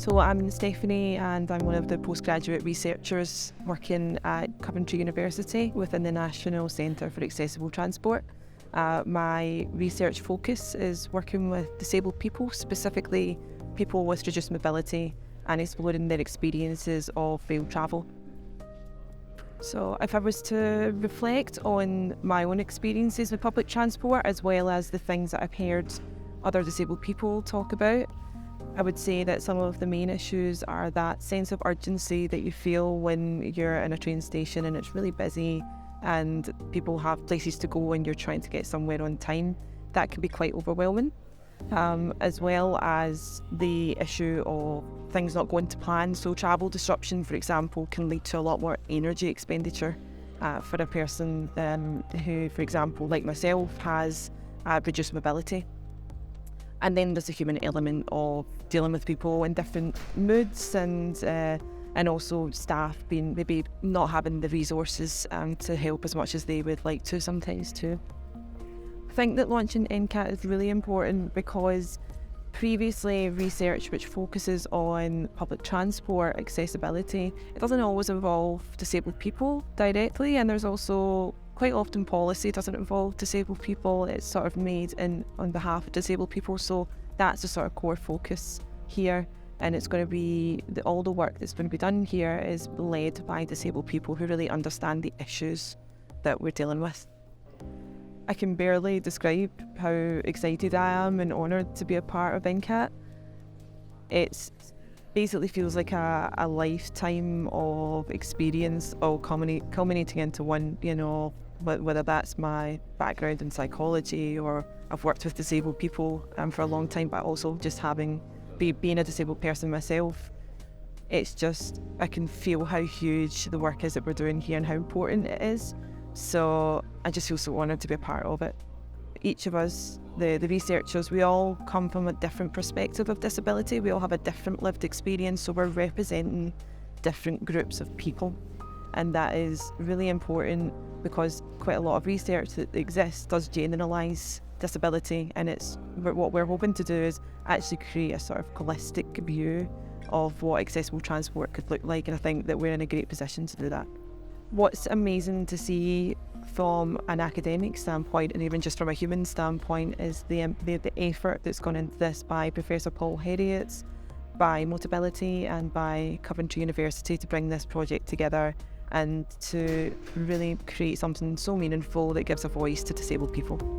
So I'm Stephanie and I'm one of the postgraduate researchers working at Coventry University within the National Centre for Accessible Transport. My research focus is working with disabled people, specifically people with reduced mobility, and exploring their experiences of rail travel. So if I was to reflect on my own experiences with public transport as well as the things that I've heard other disabled people talk about, I would say that some of the main issues are that sense of urgency that you feel when you're in a train station and it's really busy and people have places to go and you're trying to get somewhere on time. That can be quite overwhelming, as well as the issue of things not going to plan. So travel disruption, for example, can lead to a lot more energy expenditure for a person who, for example, like myself, has reduced mobility. And then there's a human element of dealing with people in different moods and also staff being maybe not having the resources to help as much as they would like to sometimes too. I think that launching ncat is really important because previously research which focuses on public transport accessibility, it doesn't always involve disabled people directly, and there's also quite often policy doesn't involve disabled people. It's sort of made on behalf of disabled people, so that's the sort of core focus here, and it's going to be all the work that's going to be done here is led by disabled people who really understand the issues that we're dealing with. I can barely describe how excited I am and honoured to be a part of ncat. It basically feels like a lifetime of experience all culminating into one, whether that's my background in psychology or I've worked with disabled people for a long time, but also just being a disabled person myself. It's just, I can feel how huge the work is that we're doing here and how important it is. So I just feel so honoured to be a part of it. Each of us, the researchers, we all come from a different perspective of disability. We all have a different lived experience, so we're representing different groups of people. And that is really important because quite a lot of research that exists does generalise disability, and what we're hoping to do is actually create a sort of holistic view of what accessible transport could look like, and I think that we're in a great position to do that. What's amazing to see from an academic standpoint and even just from a human standpoint is the effort that's gone into this by Professor Paul Herriotts, by Motability and by Coventry University to bring this project together and to really create something so meaningful that gives a voice to disabled people.